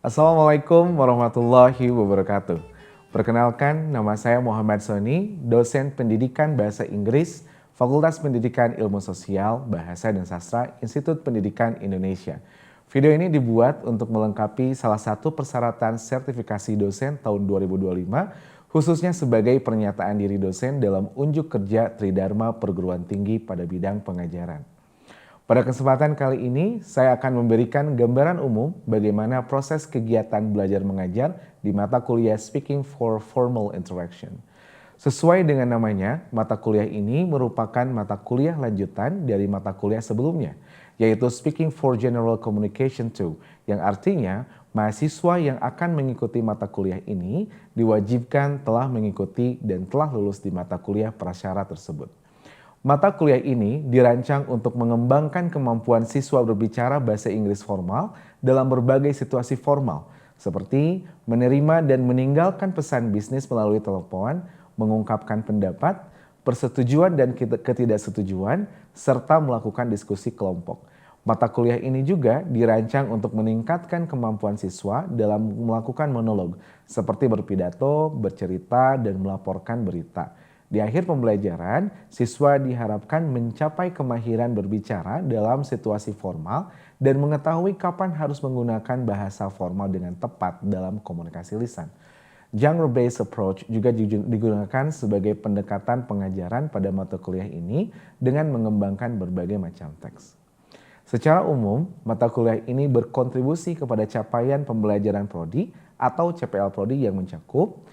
Assalamualaikum warahmatullahi wabarakatuh. Perkenalkan, nama saya Mohammad Soni, dosen pendidikan Bahasa Inggris, Fakultas Pendidikan Ilmu Sosial, Bahasa dan Sastra, Institut Pendidikan Indonesia. Video ini dibuat untuk melengkapi salah satu persyaratan sertifikasi dosen tahun 2025, khususnya sebagai pernyataan diri dosen dalam unjuk kerja Tridharma Perguruan Tinggi pada bidang pengajaran. Pada kesempatan kali ini, saya akan memberikan gambaran umum bagaimana proses kegiatan belajar mengajar di mata kuliah Speaking for Formal Interaction. Sesuai dengan namanya, mata kuliah ini merupakan mata kuliah lanjutan dari mata kuliah sebelumnya, yaitu Speaking for General Communication 2, yang artinya mahasiswa yang akan mengikuti mata kuliah ini diwajibkan telah mengikuti dan telah lulus di mata kuliah prasyarat tersebut. Mata kuliah ini dirancang untuk mengembangkan kemampuan siswa berbicara bahasa Inggris formal dalam berbagai situasi formal, seperti menerima dan meninggalkan pesan bisnis melalui telepon, mengungkapkan pendapat, persetujuan dan ketidaksetujuan, serta melakukan diskusi kelompok. Mata kuliah ini juga dirancang untuk meningkatkan kemampuan siswa dalam melakukan monolog, seperti berpidato, bercerita, dan melaporkan berita. Di akhir pembelajaran, siswa diharapkan mencapai kemahiran berbicara dalam situasi formal dan mengetahui kapan harus menggunakan bahasa formal dengan tepat dalam komunikasi lisan. Genre-based approach juga digunakan sebagai pendekatan pengajaran pada mata kuliah ini dengan mengembangkan berbagai macam teks. Secara umum, mata kuliah ini berkontribusi kepada capaian pembelajaran prodi atau CPL prodi yang mencakup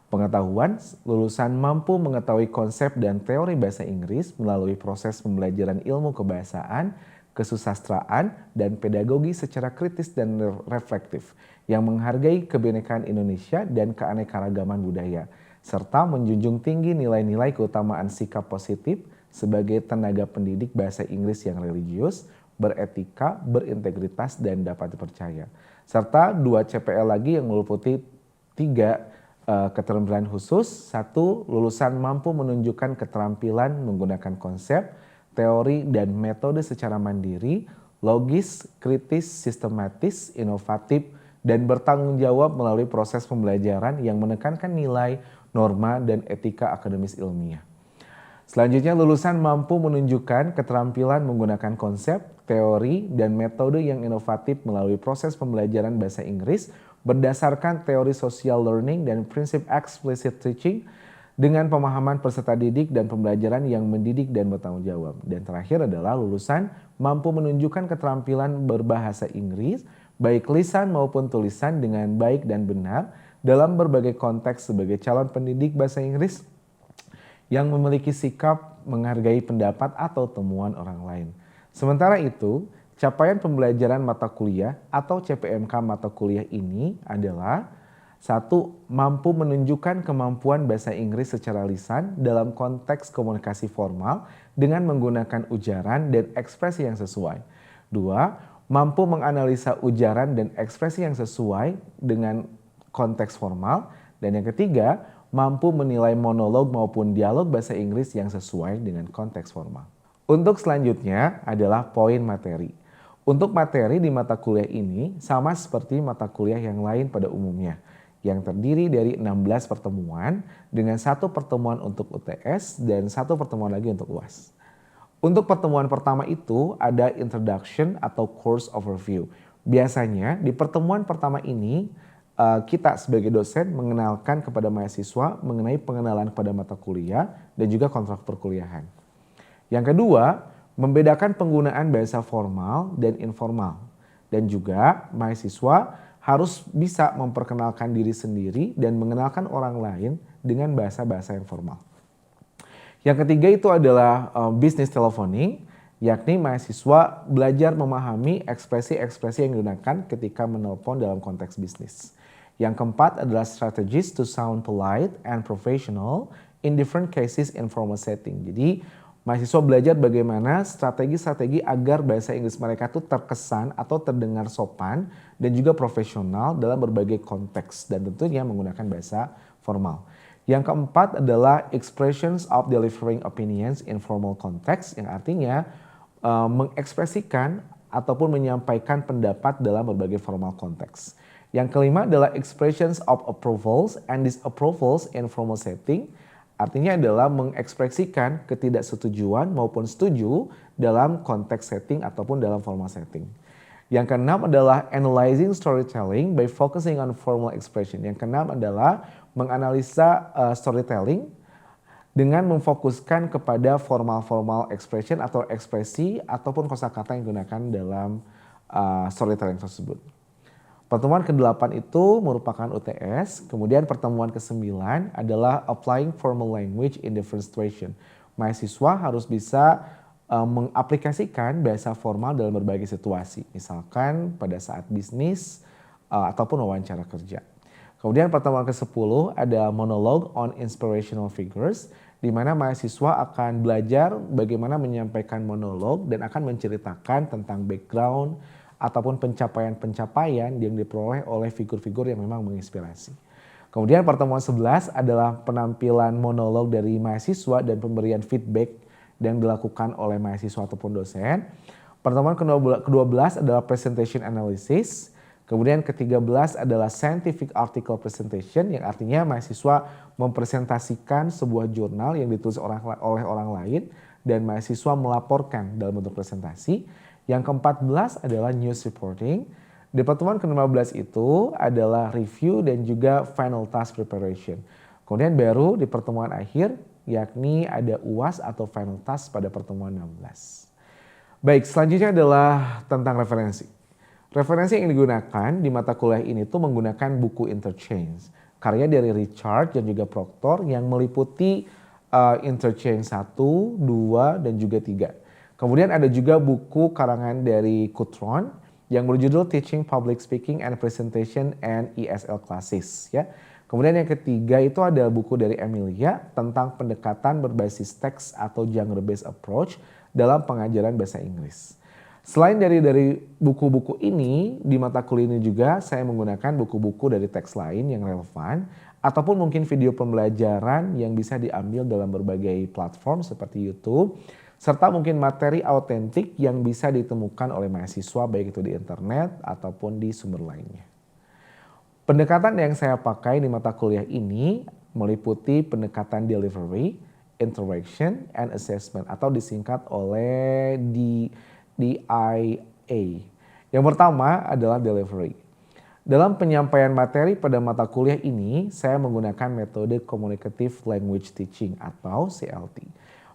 pengetahuan, lulusan mampu mengetahui konsep dan teori bahasa Inggris melalui proses pembelajaran ilmu kebahasaan, kesusastraan, dan pedagogi secara kritis dan reflektif yang menghargai kebinekaan Indonesia dan keanekaragaman budaya, serta menjunjung tinggi nilai-nilai keutamaan sikap positif sebagai tenaga pendidik bahasa Inggris yang religius, beretika, berintegritas, dan dapat dipercaya. Serta 2 CPL lagi yang meliputi 3 keterampilan khusus. 1. Lulusan mampu menunjukkan keterampilan menggunakan konsep, teori, dan metode secara mandiri, logis, kritis, sistematis, inovatif, dan bertanggung jawab melalui proses pembelajaran yang menekankan nilai, norma, dan etika akademis ilmiah. Selanjutnya, lulusan mampu menunjukkan keterampilan menggunakan konsep, teori, dan metode yang inovatif melalui proses pembelajaran bahasa Inggris berdasarkan teori social learning dan prinsip explicit teaching dengan pemahaman peserta didik dan pembelajaran yang mendidik dan bertanggung jawab. Dan terakhir adalah lulusan mampu menunjukkan keterampilan berbahasa Inggris, baik lisan maupun tulisan dengan baik dan benar dalam berbagai konteks sebagai calon pendidik bahasa Inggris yang memiliki sikap menghargai pendapat atau temuan orang lain. Sementara itu, capaian pembelajaran mata kuliah atau CPMK mata kuliah ini adalah 1. Mampu menunjukkan kemampuan bahasa Inggris secara lisan dalam konteks komunikasi formal dengan menggunakan ujaran dan ekspresi yang sesuai. 2. Mampu menganalisa ujaran dan ekspresi yang sesuai dengan konteks formal. Dan yang ketiga, mampu menilai monolog maupun dialog bahasa Inggris yang sesuai dengan konteks formal. Untuk selanjutnya adalah poin materi. Untuk materi di mata kuliah ini sama seperti mata kuliah yang lain pada umumnya, yang terdiri dari 16 pertemuan dengan 1 pertemuan untuk UTS dan 1 pertemuan lagi untuk UAS. Untuk pertemuan pertama itu ada introduction atau course overview. Biasanya di pertemuan pertama ini kita sebagai dosen mengenalkan kepada mahasiswa mengenai pengenalan pada mata kuliah dan juga kontrak perkuliahan. Yang kedua, membedakan penggunaan bahasa formal dan informal. Dan juga mahasiswa harus bisa memperkenalkan diri sendiri dan mengenalkan orang lain dengan bahasa-bahasa yang formal. Yang ketiga itu adalah business telephoning, yakni mahasiswa belajar memahami ekspresi-ekspresi yang digunakan ketika menelpon dalam konteks bisnis. Yang keempat adalah strategies to sound polite and professional in different cases in formal setting. Jadi mahasiswa belajar bagaimana strategi-strategi agar bahasa Inggris mereka itu terkesan atau terdengar sopan dan juga profesional dalam berbagai konteks dan tentunya menggunakan bahasa formal. Yang keempat adalah expressions of delivering opinions in formal context, yang artinya mengekspresikan ataupun menyampaikan pendapat dalam berbagai formal konteks. Yang kelima adalah expressions of approvals and disapprovals in formal setting. Artinya adalah mengekspresikan ketidaksetujuan maupun setuju dalam konteks setting ataupun dalam formal setting. Yang keenam adalah analyzing storytelling by focusing on formal expression. Yang keenam adalah menganalisa storytelling dengan memfokuskan kepada formal expression atau ekspresi ataupun kosakata yang digunakan dalam storytelling tersebut. Pertemuan ke-8 itu merupakan UTS, kemudian pertemuan ke-9 adalah applying formal language in different situation. Mahasiswa harus bisa mengaplikasikan bahasa formal dalam berbagai situasi, misalkan pada saat bisnis ataupun wawancara kerja. Kemudian pertemuan ke-10 ada monologue on Inspirational Figures, di mana mahasiswa akan belajar bagaimana menyampaikan monolog dan akan menceritakan tentang background ataupun pencapaian-pencapaian yang diperoleh oleh figur-figur yang memang menginspirasi. Kemudian pertemuan 11 adalah penampilan monolog dari mahasiswa dan pemberian feedback yang dilakukan oleh mahasiswa ataupun dosen. Pertemuan ke-12 adalah presentation analysis. Kemudian ke-13 adalah scientific article presentation, yang artinya mahasiswa mempresentasikan sebuah jurnal yang ditulis oleh orang lain dan mahasiswa melaporkan dalam bentuk presentasi. Yang ke-14 adalah news reporting. Di pertemuan ke-15 itu adalah review dan juga final task preparation. Kemudian baru di pertemuan akhir yakni ada UAS atau final task pada pertemuan 16. Baik, selanjutnya adalah tentang referensi. Referensi yang digunakan di mata kuliah ini tuh menggunakan buku interchange. Karya dari Richard dan juga Proctor yang meliputi interchange 1, 2, dan juga 3. Kemudian ada juga buku karangan dari Kutron yang berjudul Teaching Public Speaking and Presentation and ESL Classes. Ya. Kemudian yang ketiga itu ada buku dari Emilia tentang pendekatan berbasis teks atau genre-based approach dalam pengajaran bahasa Inggris. Selain dari buku-buku ini, di mata kuliah ini juga saya menggunakan buku-buku dari teks lain yang relevan ataupun mungkin video pembelajaran yang bisa diambil dalam berbagai platform seperti YouTube, serta mungkin materi autentik yang bisa ditemukan oleh mahasiswa baik itu di internet ataupun di sumber lainnya. Pendekatan yang saya pakai di mata kuliah ini meliputi pendekatan delivery, interaction, and assessment atau disingkat oleh DIA. Yang pertama adalah delivery. Dalam penyampaian materi pada mata kuliah ini, saya menggunakan metode Communicative Language Teaching atau CLT.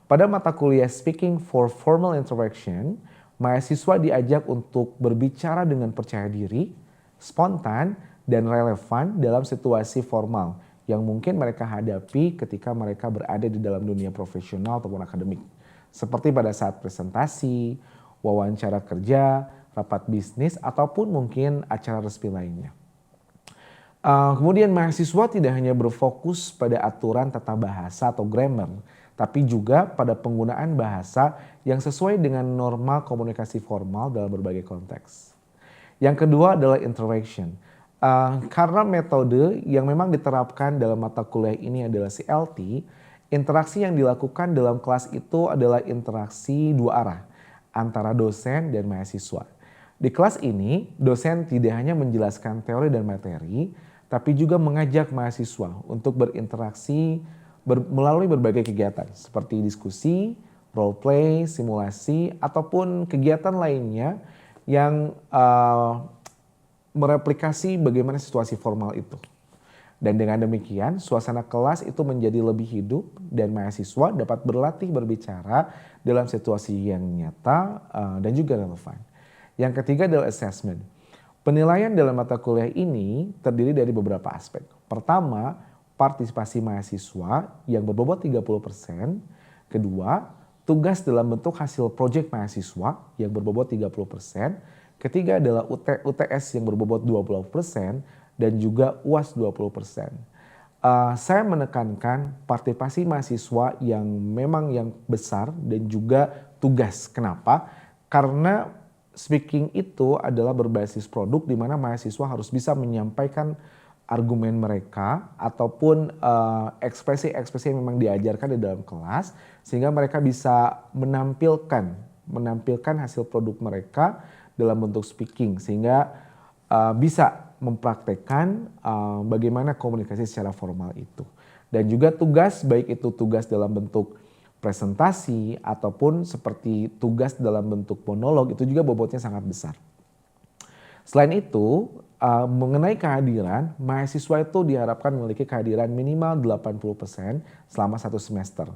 Pada mata kuliah Speaking for Formal Interaction, mahasiswa diajak untuk berbicara dengan percaya diri, spontan, dan relevan dalam situasi formal yang mungkin mereka hadapi ketika mereka berada di dalam dunia profesional ataupun akademik. Seperti pada saat presentasi, wawancara kerja, rapat bisnis, ataupun mungkin acara resmi lainnya. Kemudian mahasiswa tidak hanya berfokus pada aturan tata bahasa atau grammar, tapi juga pada penggunaan bahasa yang sesuai dengan norma komunikasi formal dalam berbagai konteks. Yang kedua adalah interaction. Karena metode yang memang diterapkan dalam mata kuliah ini adalah CLT, interaksi yang dilakukan dalam kelas itu adalah interaksi dua arah antara dosen dan mahasiswa. Di kelas ini, dosen tidak hanya menjelaskan teori dan materi, tapi juga mengajak mahasiswa untuk berinteraksi melalui berbagai kegiatan seperti diskusi, role play, simulasi, ataupun kegiatan lainnya yang mereplikasi bagaimana situasi formal itu. Dan dengan demikian, suasana kelas itu menjadi lebih hidup dan mahasiswa dapat berlatih berbicara dalam situasi yang nyata dan juga relevan. Yang ketiga adalah assessment. Penilaian dalam mata kuliah ini terdiri dari beberapa aspek. Pertama, partisipasi mahasiswa yang berbobot 30%. Kedua, tugas dalam bentuk hasil proyek mahasiswa yang berbobot 30%. Ketiga adalah UTS yang berbobot 20% dan juga UAS 20%. Saya menekankan partisipasi mahasiswa yang memang yang besar dan juga tugas. Kenapa? Karena speaking itu adalah berbasis produk di mana mahasiswa harus bisa menyampaikan argumen mereka ataupun ekspresi-ekspresi yang memang diajarkan di dalam kelas sehingga mereka bisa menampilkan hasil produk mereka dalam bentuk speaking sehingga bisa mempraktekkan bagaimana komunikasi secara formal itu. Dan juga tugas, baik itu tugas dalam bentuk presentasi ataupun seperti tugas dalam bentuk monolog, itu juga bobotnya sangat besar. Selain itu, mengenai kehadiran, mahasiswa itu diharapkan memiliki kehadiran minimal 80% selama 1 semester.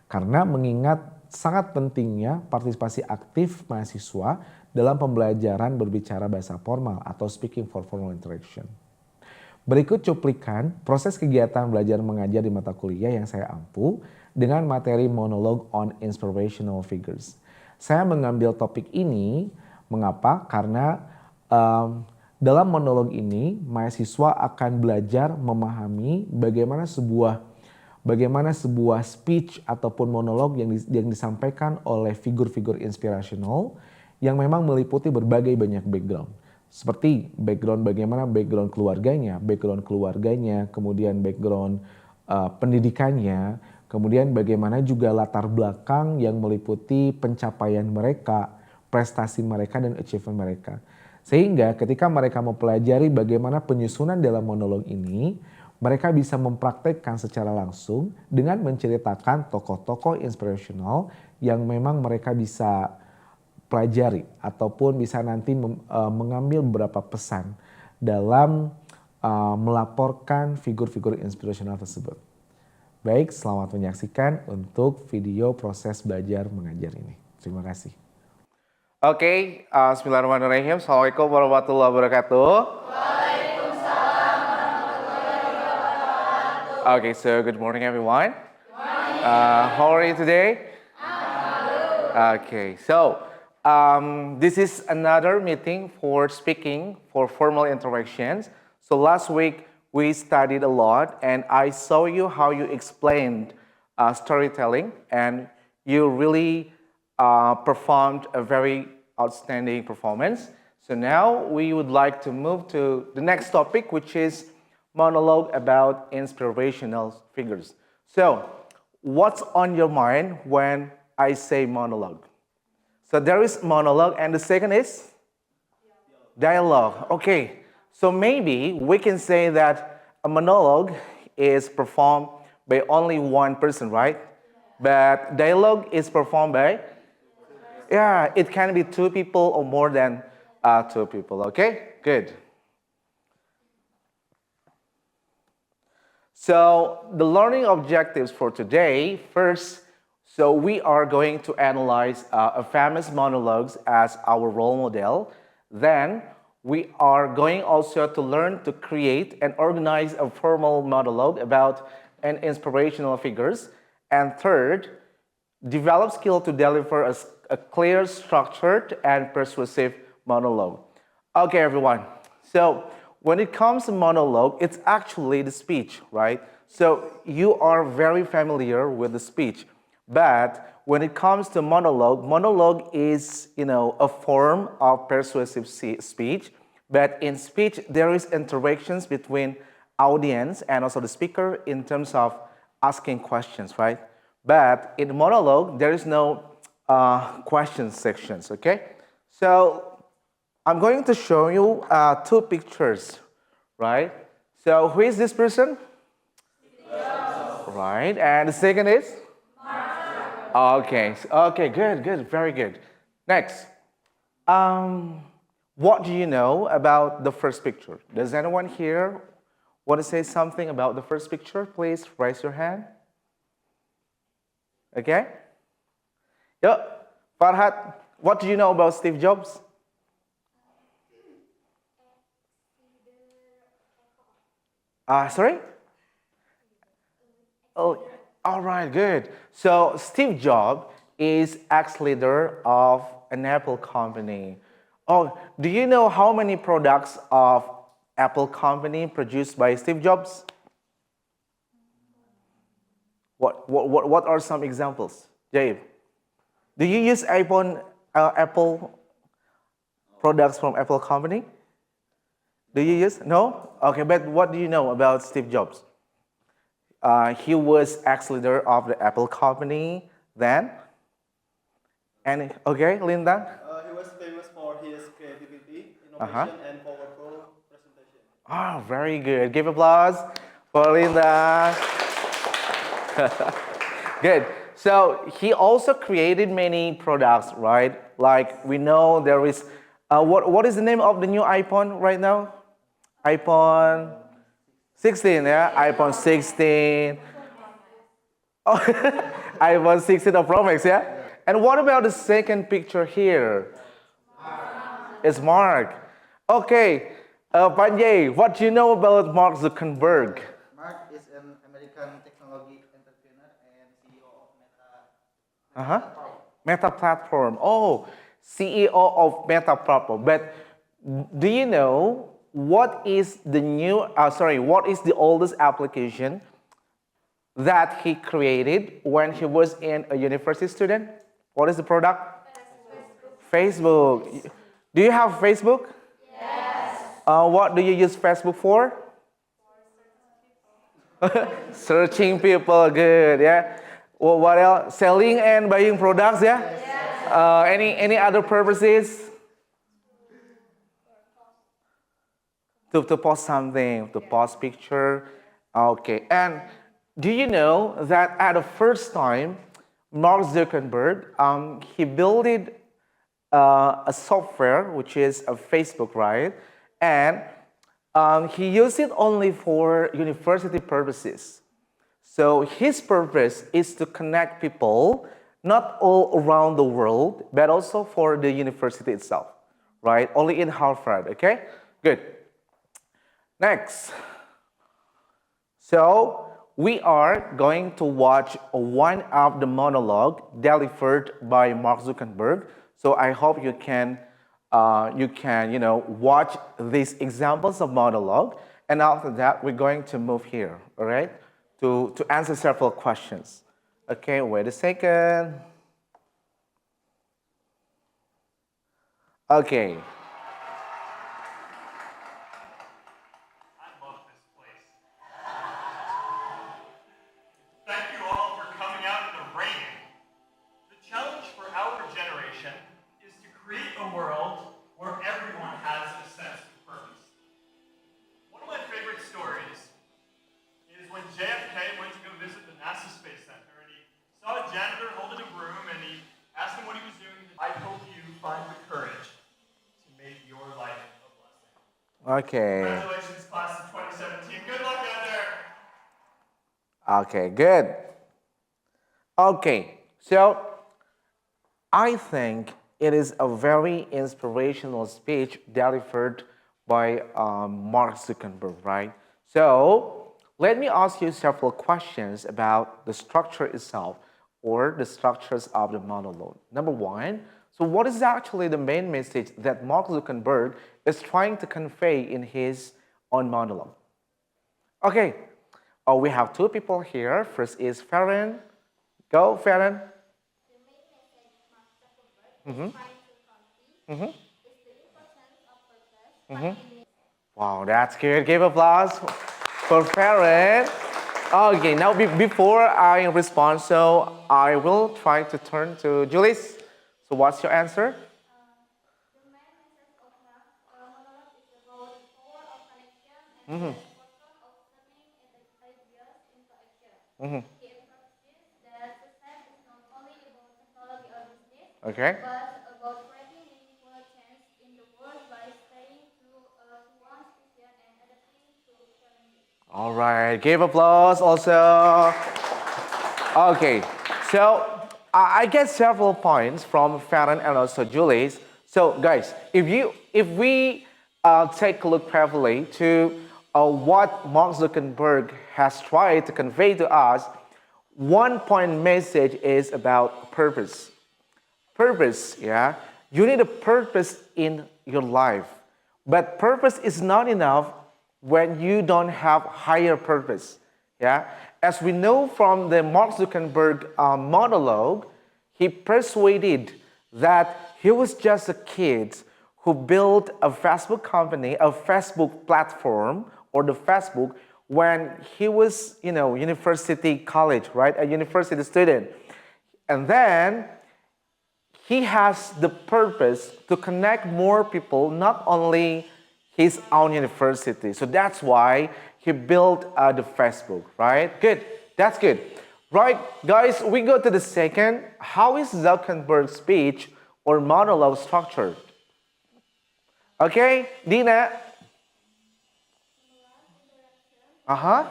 Karena mengingat sangat pentingnya partisipasi aktif mahasiswa dalam pembelajaran berbicara bahasa formal atau speaking for formal interaction. Berikut cuplikan proses kegiatan belajar mengajar di mata kuliah yang saya ampu dengan materi monolog on Inspirational Figures. Saya mengambil topik ini, mengapa? Karena dalam monolog ini mahasiswa akan belajar memahami bagaimana sebuah speech ataupun monolog yang disampaikan oleh figur-figur inspirational yang memang meliputi berbagai banyak background. Seperti bagaimana background keluarganya, kemudian background pendidikannya, kemudian bagaimana juga latar belakang yang meliputi pencapaian mereka, prestasi mereka, dan achievement mereka. Sehingga ketika mereka mempelajari bagaimana penyusunan dalam monolog ini, mereka bisa mempraktekkan secara langsung dengan menceritakan tokoh-tokoh inspirational yang memang mereka bisa pelajari ataupun bisa nanti mengambil beberapa pesan dalam melaporkan figur-figur inspirational tersebut. Baik, selamat menyaksikan untuk video proses belajar mengajar ini. Terima kasih. Oke, bismillahirrahmanirrahim. Assalamualaikum warahmatullahi wabarakatuh. Waalaikumsalam warahmatullahi wabarakatuh. Okay, so good morning everyone. Good morning. How are you today? Okay, so this is another meeting for speaking for formal interactions. So last week we studied a lot and I saw you how you explained storytelling and you really performed a very outstanding performance. So now we would like to move to the next topic, which is monologue about inspirational figures. So what's on your mind when I say monologue? So there is monologue and the second is dialogue. Okay, so maybe we can say that a monologue is performed by only one person, right? But dialogue is performed by, yeah, it can be two people or more than two people, okay? Good. So the learning objectives for today, first, so we are going to analyze a famous monologues as our role model. Then we are going also to learn to create and organize a formal monologue about an inspirational figures. And third, develop skill to deliver a clear, structured, and persuasive monologue. Okay, everyone. So when it comes to monologue, it's actually the speech, right? So you are very familiar with the speech. But when it comes to monologue is, a form of persuasive speech. But in speech, there is interactions between audience and also the speaker in terms of asking questions, right? But in monologue, there is no question sections, okay? So I'm going to show you two pictures, right? So who is this person? Right, and the second is? Okay, good, very good. Next, what do you know about the first picture? Does anyone here want to say something about the first picture? Please raise your hand. Okay? Yep, Farhad, what do you know about Steve Jobs? Sorry? Oh, all right, good. So Steve Jobs is ex-leader of an Apple company. Oh, do you know how many products of Apple company produced by Steve Jobs? What are some examples, Dave? Do you use Apple products from Apple company? Do you use? No? Okay, but what do you know about Steve Jobs? He was ex-leader of the Apple company then. And okay, Linda? He was famous for his creativity, innovation, and powerful presentation. Ah, very good. Give applause for Linda. Good. So he also created many products, right? Like we know there is, what is the name of the new iPhone right now? iPhone 16, yeah? iPhone 16. Oh, iPhone 16 Pro Max, yeah? And what about the second picture here? It's Mark. Okay, Panjay, what do you know about Mark Zuckerberg? Mark is an American technology entrepreneur and CEO of Meta. Uh-huh. Meta platform. Oh, CEO of Meta platform. But do you know what is the what is the oldest application that he created when he was in a university student? What is the product? Facebook. Do you have Facebook? Yes. What do you use Facebook for? Searching people, good, yeah. Well, what else? Selling and buying products, yeah. Yes. Any other purposes? To post something, to post picture. Okay, and do you know that at the first time, Mark Zuckerberg, he built a software which is a Facebook, right? And he used it only for university purposes. So his purpose is to connect people not all around the world, but also for the university itself, right? Only in Harvard, okay? Good. Next. So we are going to watch one of the monologue delivered by Mark Zuckerberg. So I hope you can watch these examples of monologue, and after that we're going to move here, all right, to answer several questions. Okay, wait a second. Okay. I love this place. Thank you all for coming out in the rain. The challenge for our generation is to create a world where everyone has a sense of purpose. One of my favorite stories is when JFK went to go visit the NASA Space Center and he saw a janitor holding a broom and he asked him what he was doing. I hope you find the courage to make your life a blessing. Okay. Congratulations, class of 2017. Good luck out there. Okay, good. Okay, so I think it is a very inspirational speech delivered by Mark Zuckerberg, right? So let me ask you several questions about the structure itself or the structures of the monologue. Number one, so what is actually the main message that Mark Zuckerberg is trying to convey in his own monologue? Okay, we have two people here. First is Farron. Go, Farron. The main message Mark Zuckerberg is trying to convey is the importance of purpose, finding Wow, that's good. Give applause for Farron. Okay, now before I respond, so I will try to turn to Julius. So what's your answer? the main message of Mark's monologue is about the power of connection and the importance of turning ideas into action. He emphasizes that success is not only about technology or business, Okay. but about creating meaningful change in the world by staying true to one's vision and adapting to challenges. All right, give applause also. Okay, so I get several points from Farron and also Julius. So guys, if we take a look carefully to what Mark Zuckerberg has tried to convey to us, one point message is about purpose. Purpose, yeah. You need a purpose in your life. But purpose is not enough when you don't have higher purpose. Yeah. As we know from the Mark Zuckerberg monologue, he persuaded that he was just a kid who built a Facebook company, a Facebook platform, or the Facebook when he was, university college, right? A university student. And then he has the purpose to connect more people, not only his own university. So that's why he built the Facebook, right? Good. That's good. Right, guys, we go to the second. How is Zuckerberg's speech or monologue structured? Okay, Dina. Uh-huh.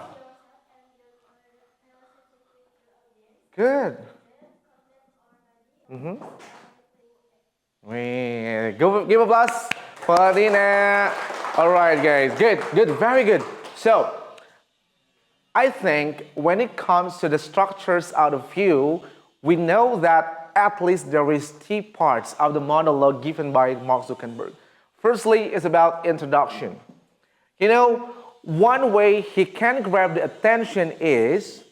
Good. Give applause for Dina. All right, guys. Good, good, very good. So, I think when it comes to the structures out of view, we know that at least there is three parts of the monologue given by Mark Zuckerberg. Firstly, it's about introduction. You know, one way he can grab the attention is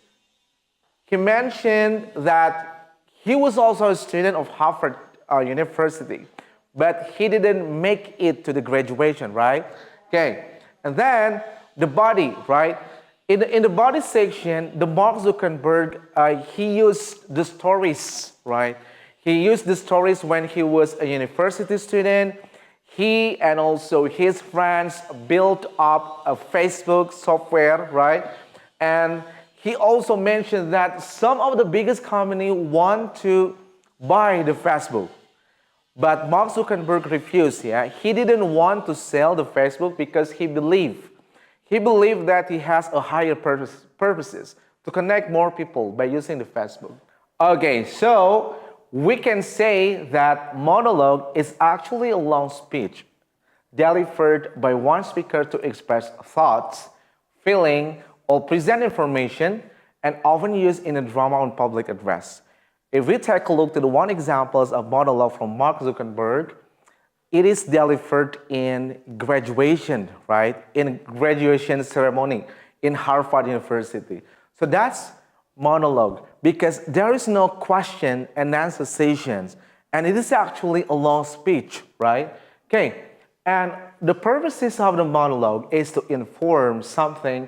he mentioned that he was also a student of Harvard University, but he didn't make it to the graduation, right? Okay, and then the body, right? In the body section, the Mark Zuckerberg, he used the stories, right? He used the stories when he was a university student. He and also his friends built up a Facebook software, right? And he also mentioned that some of the biggest companies want to buy the Facebook. But Mark Zuckerberg refused, yeah? He didn't want to sell the Facebook because he believed that he has a higher purposes to connect more people by using the Facebook. Okay, so we can say that monologue is actually a long speech delivered by one speaker to express thoughts, feeling, or present information, and often used in a drama or public address. If we take a look to the one examples of monologue from Mark Zuckerberg, it is delivered in graduation, right? In graduation ceremony in Harvard University. So that's monologue because there is no question and answer sessions, and it is actually a long speech, right? Okay, and the purposes of the monologue is to inform something,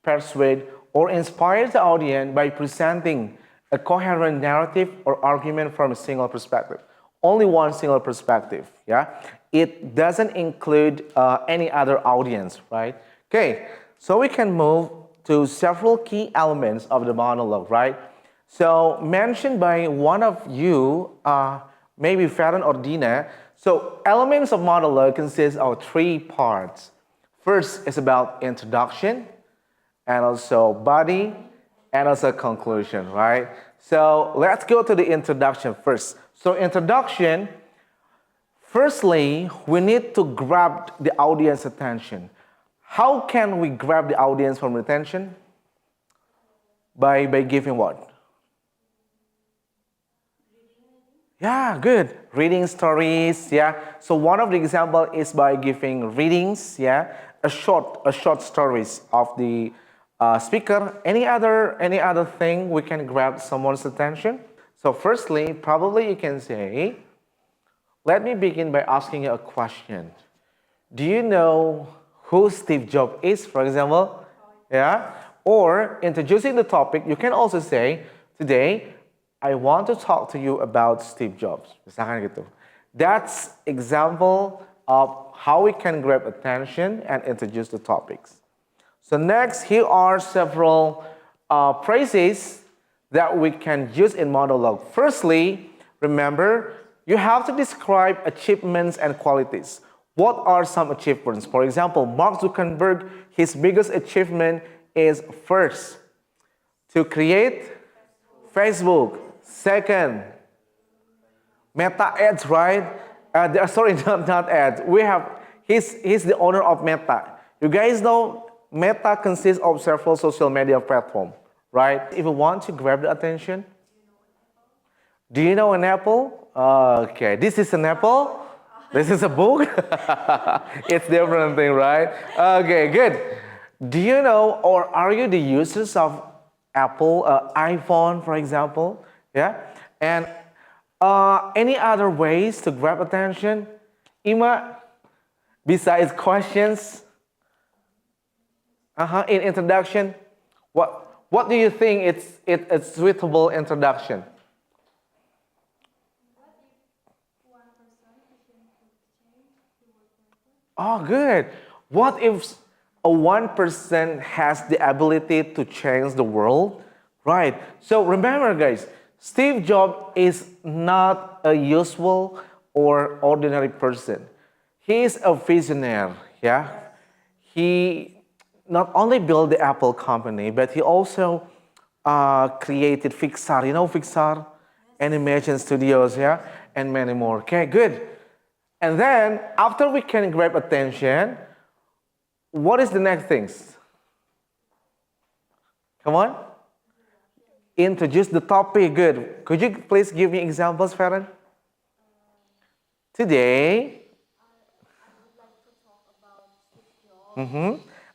persuade, or inspire the audience by presenting a coherent narrative or argument from a single perspective. Only one single perspective, yeah? It doesn't include any other audience, right? Okay, so we can move to several key elements of the monologue, right? So mentioned by one of you, maybe Farron or Dina, so elements of monologue consist of three parts. First is about introduction, and also body, and also conclusion, right? So let's go to the introduction first. So introduction, firstly, we need to grab the audience attention. How can we grab the audience from attention? By giving what? Yeah, good. Reading stories, yeah. So one of the example is by giving readings, yeah, a short stories of the speaker. Any other thing we can grab someone's attention? So firstly, probably you can say, let me begin by asking you a question. Do you know who Steve Jobs is, for example? Yeah? Or introducing the topic, you can also say, today, I want to talk to you about Steve Jobs. Misalkan gitu. That's example of how we can grab attention and introduce the topics. So next, here are several phrases that we can use in monologue. Firstly, remember, you have to describe achievements and qualities. What are some achievements? For example, Mark Zuckerberg, his biggest achievement is first, to create Facebook. Second, Meta ads, right? Sorry, not ads. He's the owner of Meta. You guys know Meta consists of several social media platforms, right? If you want to grab the attention, do you know an apple? Okay, this is an apple. This is a book. It's different thing, right? Okay, good. Do you know or are you the users of Apple, iPhone, for example? Yeah, and any other ways to grab attention? Ima, besides questions? In introduction, what do you think it's suitable introduction? Oh, good. What if a 1% has the ability to change the world? Right. So remember, guys, Steve Jobs is not a usual or ordinary person. He is a visionary. Yeah. He not only built the Apple company, but he also created Pixar. You know Pixar, animation studios, yeah, and many more. Okay, good. And then after we can grab attention, what is the next things? Come on. Introduce the topic. Good. Could you please give me examples, Farron? Today.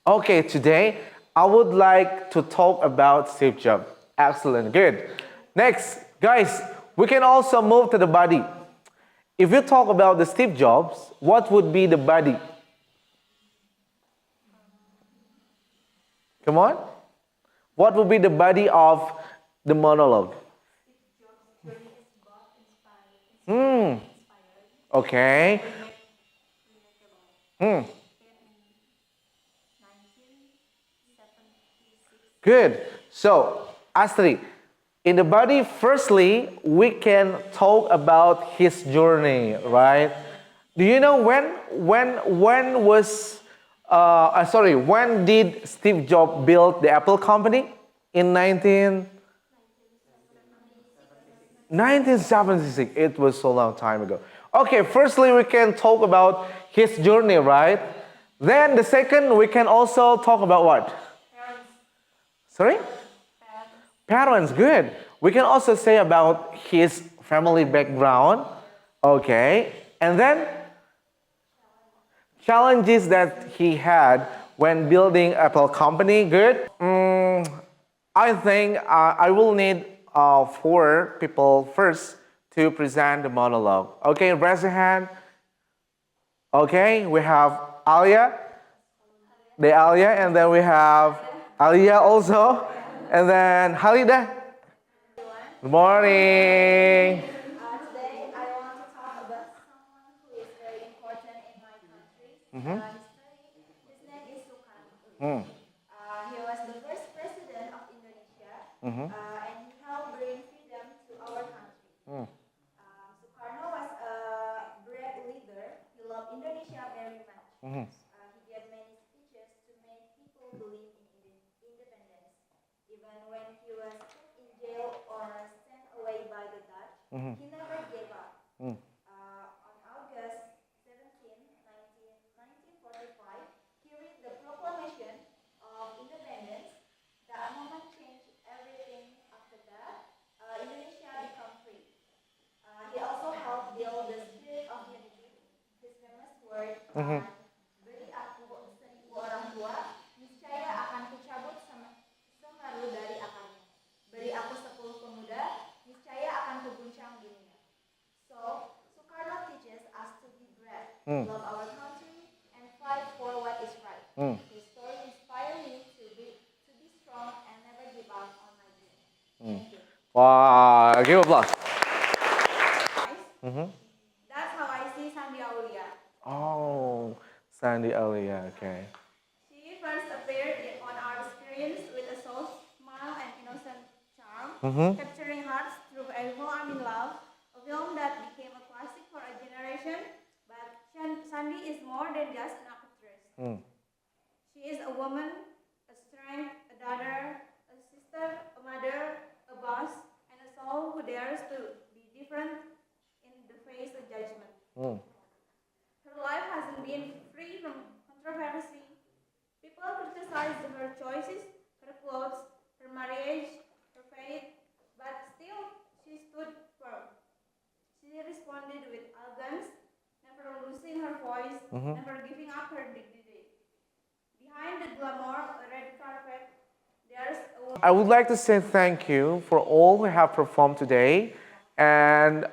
Okay, today I would like to talk about Steve Jobs. Excellent, good. Next, guys, we can also move to the body. If you talk about the Steve Jobs, what would be the body? Come on. What would be the body of the monologue? Okay. Good. So, Astrid, in the body, firstly, we can talk about his journey, right? Do you know when did Steve Jobs build the Apple company? In 1976. It was so long time ago. Okay, firstly, we can talk about his journey, right? Then the second, we can also talk about what? Sorry? Parents, good. We can also say about his family background. Okay. And then challenges that he had when building Apple company, good. I think I will need 4 people first to present the monologue. Okay, raise your hand. Okay, we have Alia, and then we have Alia also, and then Halida. Good morning. Today I want to talk about someone who is very important in my country's history. His name is Soekarno. He was the first president of Indonesia, and he helped bring freedom to our country. Soekarno was a great leader. He loved Indonesia very much. He gave many speeches to make people believe in independence. Even when he was put in jail or sent away by the Dutch, he never gave up. On August 17, 1945, he read the Proclamation of Independence. That moment changed everything. After that, Indonesia became free. He also helped build the spirit of unity. His famous words are, "Beri aku seribu orang tua, niscaya akan kucabut semaru dari akarnya. Beri aku 10 pemuda, niscaya akan kuguncang dunia." So, Soekarno teaches us to be brave, love our country, and fight for what is right. His story inspired me to be strong and never give up on my dream. Thank you. Wow, give applause. That's how I see Sandi Aulia. Oh, Sandy Alia, okay. She first appeared on our screens with a soft smile and innocent charm, capturing hearts through Evermore I'm in Love, a film that became a classic for a generation. But Sandy is more than just an actress. She is a woman, a strength, a daughter, a sister, a mother, a boss, and a soul who dares to be different in the face of judgment. Her life hasn't been free from controversy. People criticized her choices, her clothes, her marriage, her faith, but still she stood firm. She responded with elegance, never losing her voice, never giving up her dignity. Behind the glamour, red carpet, there's a woman. I would like to say thank you for all who have performed today. And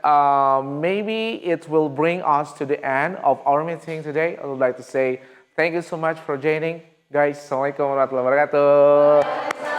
maybe it will bring us to the end of our meeting today. I would like to say thank you so much for joining. Guys, Assalamu'alaikum warahmatullahi wabarakatuh.